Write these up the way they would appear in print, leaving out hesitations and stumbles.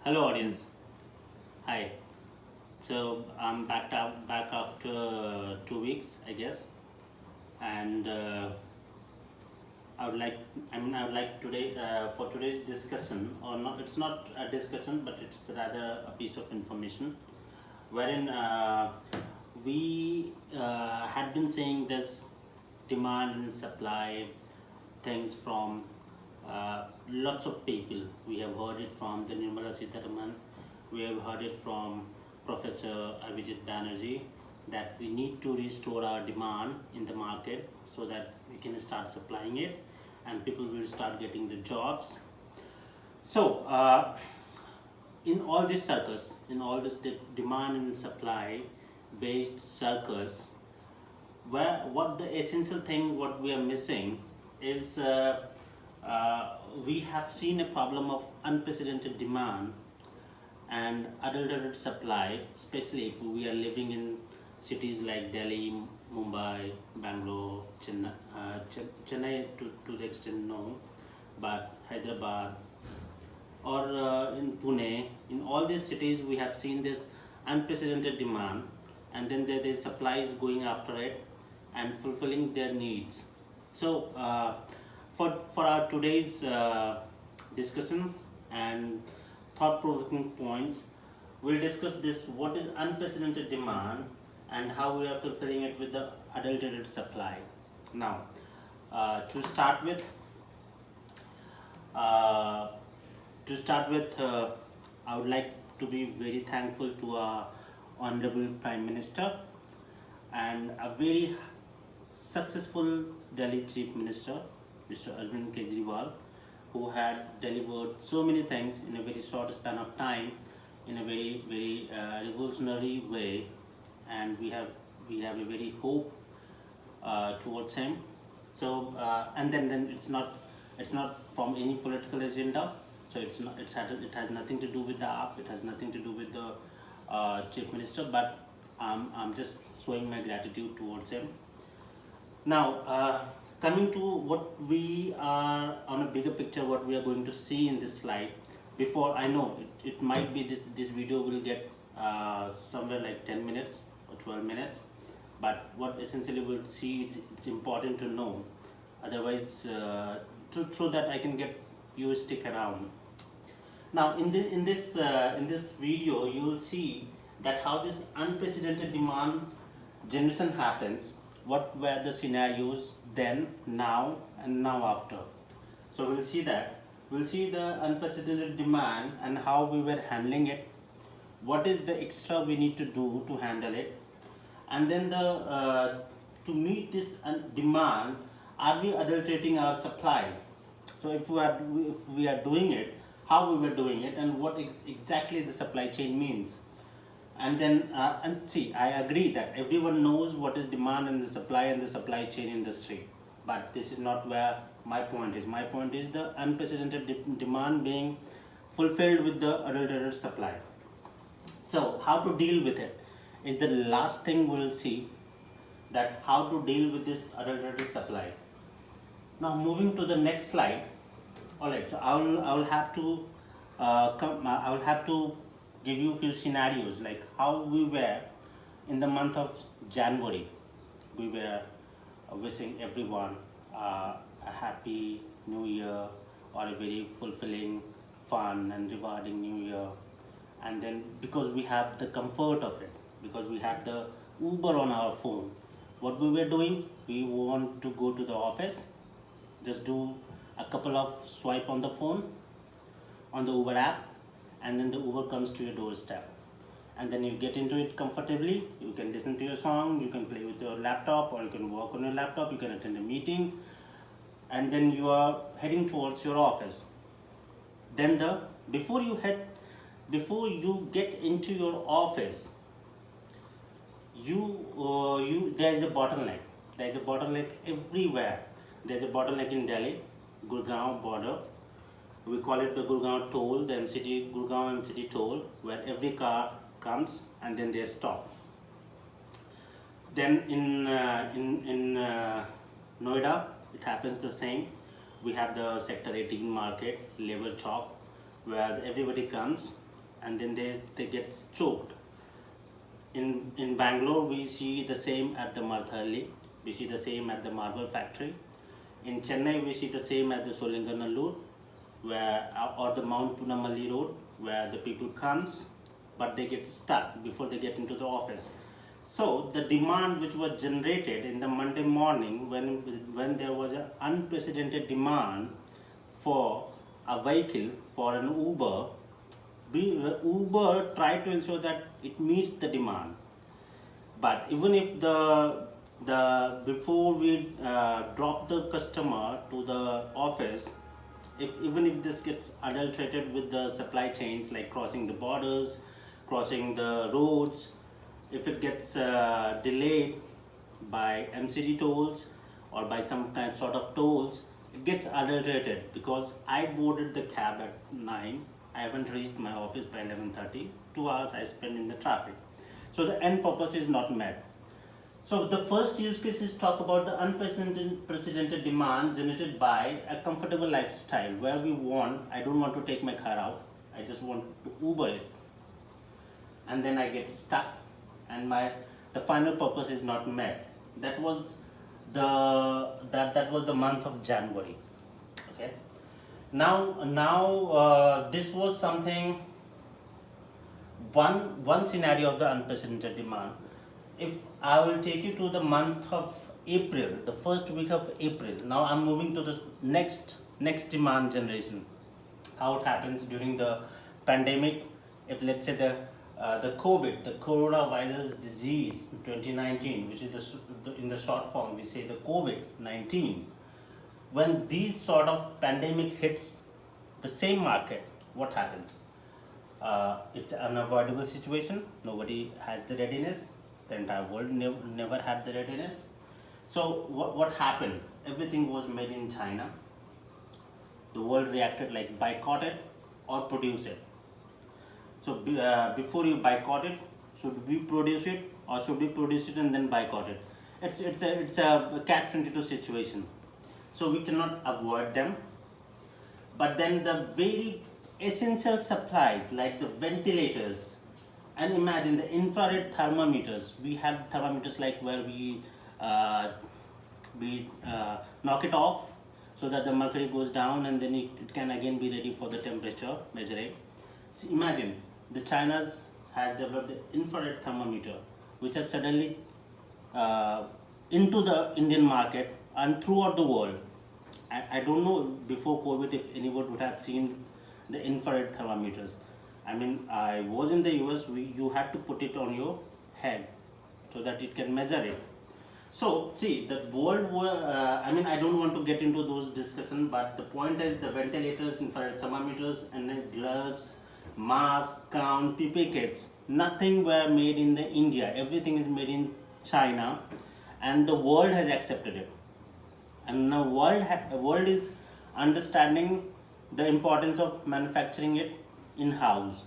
Hello audience. Hi. So I'm back after 2 weeks, I guess, and I would like today for today's discussion, or not. It's not a discussion, but it's rather a piece of information, wherein we had been saying this demand and supply things from lots of people. We have heard it from the Nirmala Sitharaman. We have heard it from Professor Abhijit Banerjee that we need to restore our demand in the market so that we can start supplying it and people will start getting the jobs. So, in all this circus, in all this demand and supply based circus, where what the essential thing what we are missing is we have seen a problem of unprecedented demand and adulterated supply, especially if we are living in cities like Delhi, Mumbai, Bangalore, Chennai to the extent no, but Hyderabad or in Pune. In all these cities, we have seen this unprecedented demand, and then the supply is going after it and fulfilling their needs. So, for our today's discussion and thought-provoking points, we'll discuss this: what is unprecedented demand and how we are fulfilling it with the adulterated supply. Now, to start with, uh, I would like to be very thankful to our Honorable Prime Minister and a very successful Delhi Chief Minister, Mr. Arvind Kejriwal, who had delivered so many things in a very short span of time, in a very revolutionary way, and we have a very hope towards him. So and then it's not from any political agenda. So it has nothing to do with the app. It has nothing to do with the chief minister. But I'm just showing my gratitude towards him. Now, coming to what we are on a bigger picture, what we are going to see in this slide. Before I know it might be this video will get somewhere like 10 minutes or 12 minutes, but what essentially we'll see it's important to know. Otherwise, so that I can get you stick around. Now, in this video, you will see that how this unprecedented demand generation happens. What were the scenarios then, now, and now after? So we'll see that. We'll see the unprecedented demand and how we were handling it. What is the extra we need to do to handle it? And then to meet this demand, are we adulterating our supply? So if we are doing it, how we were doing it, and what exactly the supply chain means. And then and see, I agree that everyone knows what is demand and the supply chain industry, but this is not where my point is. My point is the unprecedented demand being fulfilled with the adulterated supply. So how to deal with it is the last thing we'll see, that how to deal with this adulterated supply. Now moving to the next slide. All right, so I will have to I will have to give you a few scenarios like how we were in the month of January. We were wishing everyone a happy new year or a very fulfilling, fun and rewarding new year. And then because we have the comfort of it, because we had the Uber on our phone, what we were doing, we want to go to the office, just do a couple of swipe on the phone on the Uber app, and then the Uber comes to your doorstep, and then you get into it comfortably. You can listen to your song, you can play with your laptop, or you can work on your laptop, you can attend a meeting, and then you are heading towards your office. Then before you get into your office, there is a bottleneck. There is a bottleneck everywhere. There is a bottleneck in Delhi, Gurgaon border. We call it the Gurgaon toll, the Gurgaon MCT toll, where every car comes and then they stop. Then in Noida, it happens the same. We have the Sector 18 market, Labor Chowk, where everybody comes and then they get choked. In Bangalore, we see the same at the Marthalli, we see the same at the marble factory. In Chennai, we see the same at the Solinganallur, where or the Mount Punamalli road, where the people comes, but they get stuck before they get into the office. So the demand which was generated in the Monday morning, when there was an unprecedented demand for a vehicle, for an Uber, Uber tried to ensure that it meets the demand. But even if before we drop the customer to the office, even if this gets adulterated with the supply chains, like crossing the borders, crossing the roads, if it gets delayed by MCD tolls or by some kind sort of tolls, it gets adulterated. Because I boarded the cab at 9, I haven't reached my office by 11:30. 2 hours I spent in the traffic. So the end purpose is not met. So the first use case is talk about the unprecedented demand generated by a comfortable lifestyle, where I don't want to take my car out, I just want to Uber it, and then I get stuck, and the final purpose is not met. That was the month of January. Okay. Now this was something, one scenario of the unprecedented demand. If I will take you to the month of April, the first week of April. Now I'm moving to the next demand generation. How it happens during the pandemic. If let's say the COVID, the coronavirus disease 2019, which is in the short form we say the COVID-19. When these sort of pandemic hits the same market, what happens? It's an unavoidable situation. Nobody has the readiness. The entire world never had the readiness. So what happened? Everything was made in China. The world reacted like boycott it or produce it. So before you boycott it, should we produce it, or should we produce it and then boycott it? It's a catch-22 situation. So we cannot avoid them. But then the very essential supplies like the ventilators, and imagine the infrared thermometers. We have thermometers like where we knock it off so that the mercury goes down, and then it can again be ready for the temperature measuring. So imagine the China's has developed the infrared thermometer, which has suddenly into the Indian market and throughout the world. I don't know before COVID if anyone would have seen the infrared thermometers. I mean, I was in the US. You had to put it on your head so that it can measure it. So see, the world I mean, I don't want to get into those discussions, but the point is the ventilators, infrared thermometers, and then gloves, masks, gown, PPE kits, nothing were made in the India. Everything is made in China, and the world has accepted it. And now world is understanding the importance of manufacturing it in-house.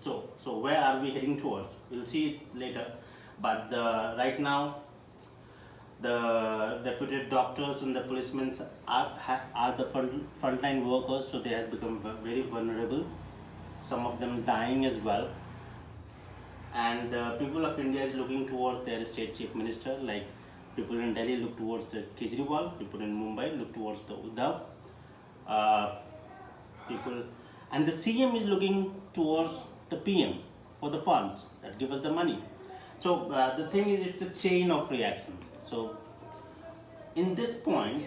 So where are we heading towards? We'll see it later. But right now, the deputed doctors and the policemen are the frontline workers, so they have become very vulnerable. Some of them dying as well. And the people of India is looking towards their state chief minister. Like people in Delhi look towards the Kejriwal, people in Mumbai look towards the Uddhav. And the CM is looking towards the PM for the funds that give us the money. So the thing is, it's a chain of reaction. So in this point,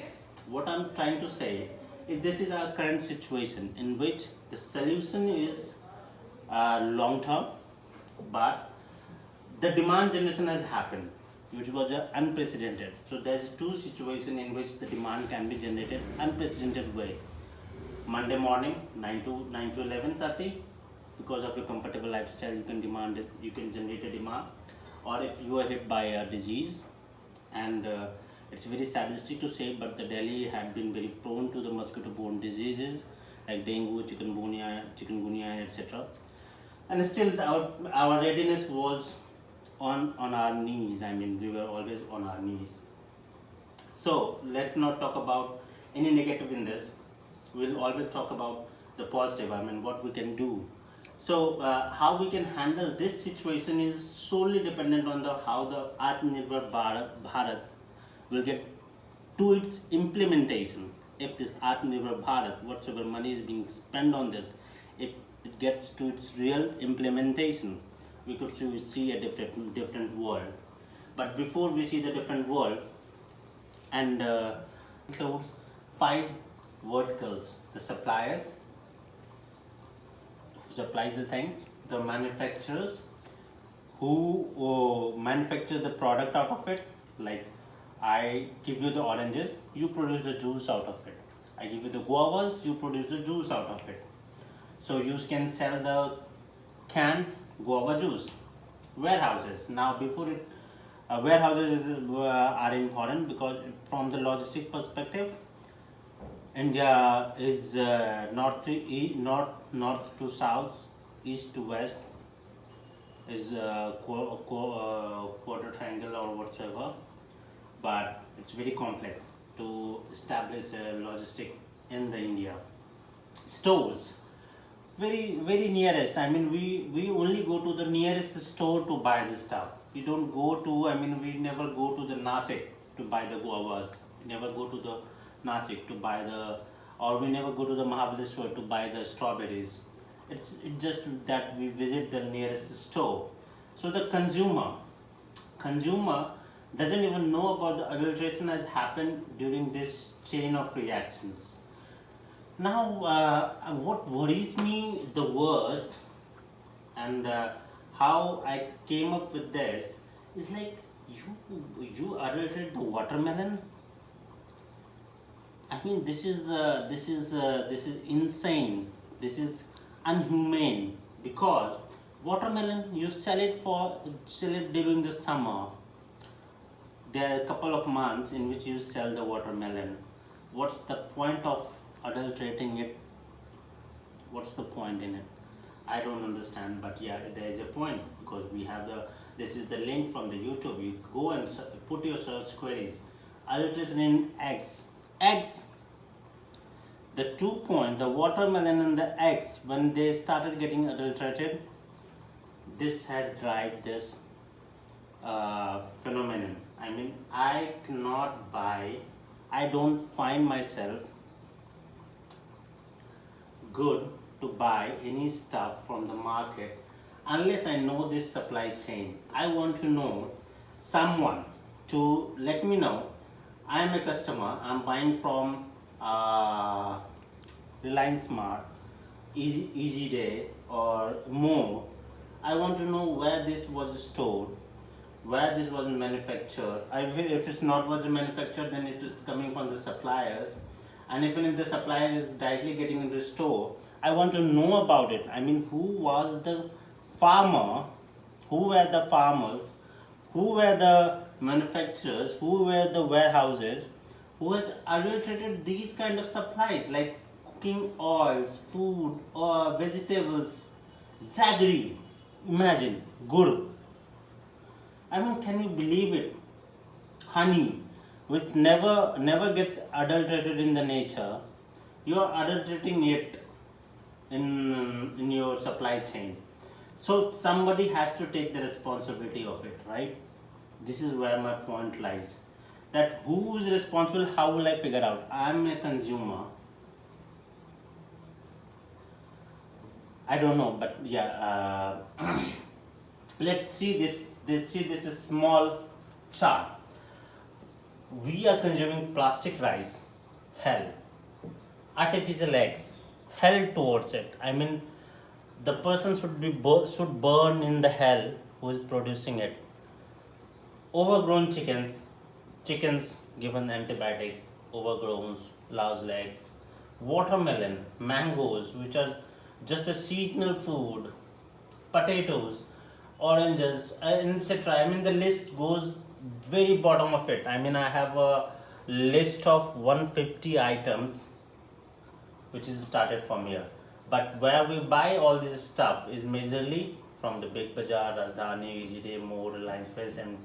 what I'm trying to say is this is our current situation in which the solution is long term, but the demand generation has happened, which was unprecedented. So there's two situations in which the demand can be generated unprecedented way. Monday morning 9 to 11:30, because of your comfortable lifestyle, you can demand it, you can generate a demand. Or if you are hit by a disease, and it's very sadistic to say, but the Delhi had been very prone to the mosquito-borne diseases like dengue, chikungunya, etc. And still our readiness was on our knees. I mean, we were always on our knees. So let's not talk about any negative in this. We'll always talk about the positive. I mean, what we can do So how we can handle this situation is solely dependent on the how the Atmanirbhar Bharat will get to its implementation. If this Atmanirbhar Bharat, whatsoever money is being spent on this, if it gets to its real implementation, we could see a different world. But before we see the different world, and includes 5 verticals: the suppliers who supply the things, the manufacturers who manufacture the product out of it. Like, I give you the oranges, you produce the juice out of it. I give you the guavas, you produce the juice out of it. So you can sell the canned guava juice. Warehouses. Now, before it, warehouses are important because from the logistic perspective, India is north to south, east to west, is quarter triangle or whatsoever, but it's very complex to establish a logistic in the India. Stores, very nearest. I mean, we only go to the nearest store to buy the stuff. We don't go to, I mean, we never go to the Nasik to buy the guavas. We never go to the Nasik to buy or we never go to the Mahabaleshwar to buy the strawberries. It's just that we visit the nearest store. So the consumer doesn't even know about the adulteration has happened during this chain of reactions. Now, what worries me the worst, and how I came up with this, is like, you adulterate the watermelon. I mean, this is insane. This is inhumane, because watermelon, you sell it during the summer. There are a couple of months in which you sell the watermelon. What's the point of adulterating it? What's the point in it? I don't understand, but yeah, there is a point, because we have this is the link from the YouTube. You go and put your search queries. Adulteration in eggs. The 2 point, the watermelon and the eggs, when they started getting adulterated, this has driven this phenomenon. I mean, I don't find myself good to buy any stuff from the market unless I know this supply chain. I want to know someone to let me know. I am a customer, I'm buying from Reliance Smart, Easy Day or more. I want to know where this was stored, where this was manufactured. If it's not was manufactured, then it is coming from the suppliers. And even if the supplier is directly getting into the store, I want to know about it. I mean, who was the farmer, who were the farmers, who were the manufacturers, who were the warehouses, who has adulterated these kind of supplies like cooking oils, food, or vegetables, jaggery, imagine, gur. I mean, can you believe it? Honey, which never gets adulterated in the nature, you are adulterating it in your supply chain. So somebody has to take the responsibility of it, right? This is where my point lies. That who is responsible, how will I figure out? I am a consumer. I don't know, but yeah, let's see this. This is a small chart. We are consuming plastic rice, hell. Artificial eggs, hell towards it. I mean, the person should burn in the hell who is producing it. Overgrown chickens given antibiotics, overgrown, large legs, watermelon, mangoes, which are just a seasonal food, potatoes, oranges, etc. I mean, the list goes very bottom of it. I mean, I have a list of 150 items which is started from here. But where we buy all this stuff is majorly from the big bazaar, Rajdhani, Easy Day, More, Reliance Fresh, and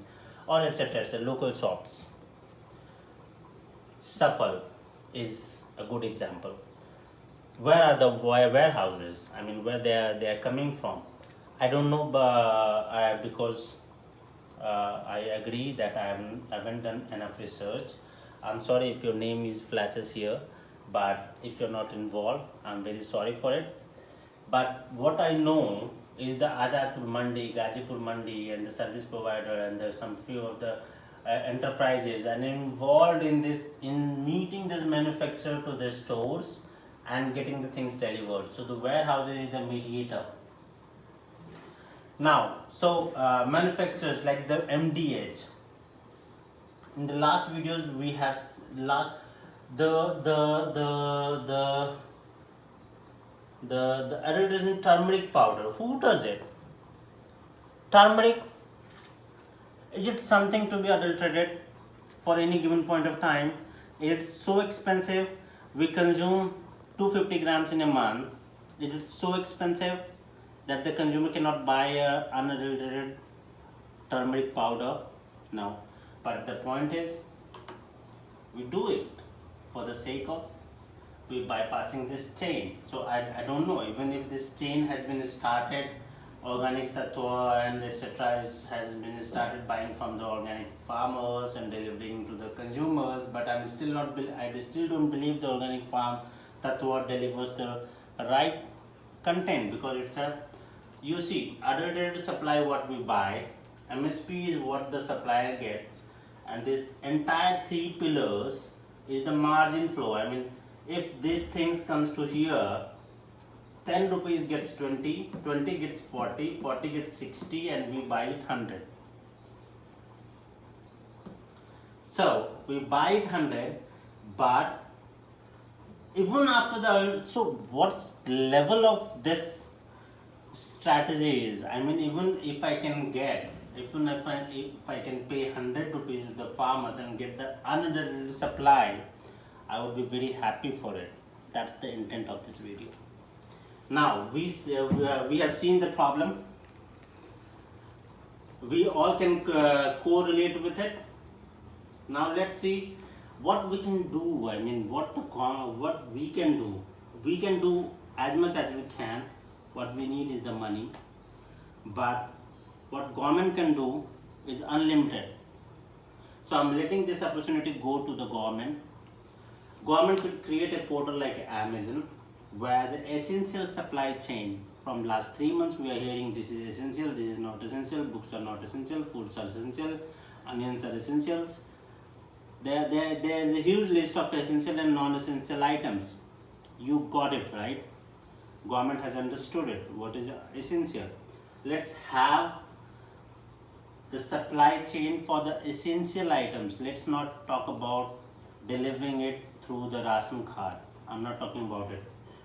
or etc. It's local shops. Shuffle is a good example. where are the warehouses? I mean, where they are coming from? I don't know, but because I agree that I haven't done enough research. I'm sorry if your name is flashes here, but if you're not involved, I'm very sorry for it. But what I know is the Adulterated Mandi, Gazipur Mandi, and the service provider, and there's some few of the enterprises and involved in this, in meeting this manufacturer to the stores and getting the things delivered. So the warehouse is the mediator. Now, so manufacturers like the MDH. In the last videos we have last the the adulteration turmeric powder. Who does it? Turmeric, is it something to be adulterated for any given point of time? It's so expensive. We consume 250 grams in a month. It is so expensive that the consumer cannot buy a unadulterated turmeric powder now. But the point is, we do it for the sake of we bypassing this chain. So I don't know, even if this chain has been started, organic tattwa and etc. has been started buying from the organic farmers and delivering to the consumers, but I still don't believe the organic farm tattwa delivers the right content, because it's a, you see, adulterated supply what we buy, MSP is what the supplier gets, and this entire three pillars is the margin flow. I mean, if these things comes to here, 10 rupees gets 20, 20 gets 40, 40 gets 60, and we buy it 100. So we buy it 100, but even after the, so what's level of this strategy is, I mean, even if I can get, even if I can pay 100 rupees to the farmers and get the unadulterated supply, I would be very happy for it. That's the intent of this video. Now we have seen the problem. We all can correlate with it. Now let's see what we can do. I mean, what we can do. We can do as much as we can. What we need is the money. But what government can do is unlimited. So I'm letting this opportunity go to the government. Government should create a portal like Amazon, where the essential supply chain, from last 3 months we are hearing this is essential, this is not essential, books are not essential, foods are essential, onions are essentials. There is a huge list of essential and non-essential items. You got it right. Government has understood it. What is essential? Let's have the supply chain for the essential items. Let's not talk about delivering it through the ration card. I'm not talking about it.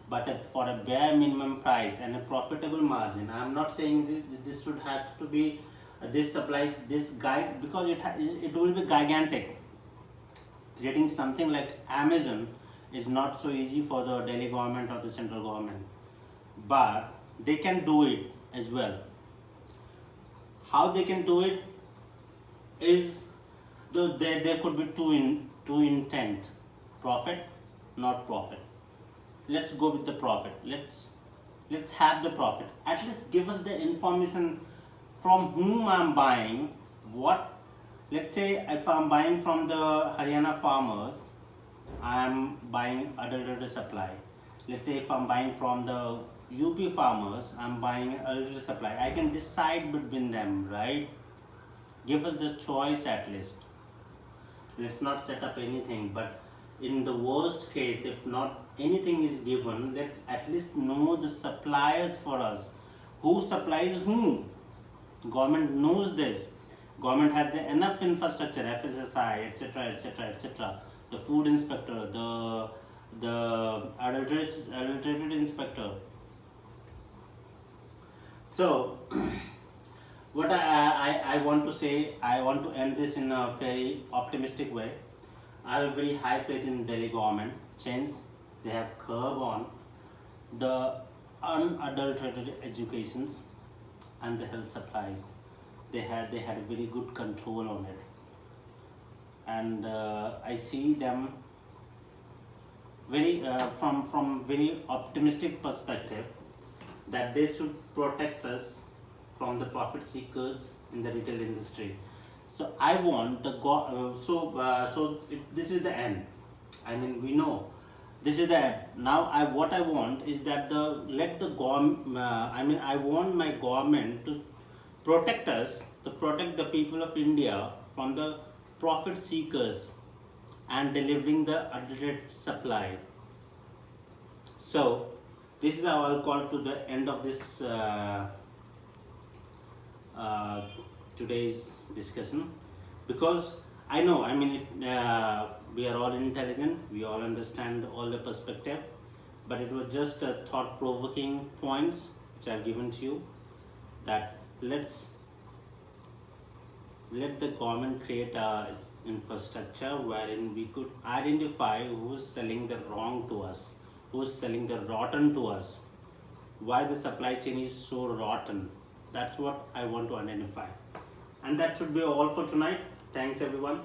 But for a bare minimum price and a profitable margin. I'm not saying this should have to be this supply, this guide, because it will be gigantic. Creating something like Amazon is not so easy for the Delhi government or the central government, but they can do it as well. How they can do it is there could be two intent: profit, not profit. Let's go with the profit. Let's have the profit. At least give us the information from whom I'm buying. What, let's say if I'm buying from the Haryana farmers, I'm buying adulterated supply. Let's say if I'm buying from the UP farmers, I'm buying adulterated supply. I can decide between them, right? Give us the choice at least. Let's not set up anything, but in the worst case, if not anything is given, let's at least know the suppliers for us. Who supplies whom? Government knows this. Government has enough infrastructure, FSSI, etc., etc., etc. The food inspector, the adulterated inspector. So, what I want to say, I want to end this in a very optimistic way. I have a very high faith in Delhi government, since they have curb on the unadulterated educations and the health supplies. They had a very good control on it, and I see them very from very optimistic perspective that they should protect us from the profit seekers in the retail industry. So I want the this is the end. I mean, we know this is the end. Now what I want is that I want my government to protect us, to protect the people of India from the profit seekers and delivering the adulterated supply. So this is how I'll call to the end of this today's discussion, because I know, I mean, we are all intelligent, we all understand all the perspective, but it was just a thought-provoking points which I've given to you, that let the government create a infrastructure wherein we could identify who's selling the wrong to us, who's selling the rotten to us, why the supply chain is so rotten. That's what I want to identify. And that should be all for tonight. Thanks everyone.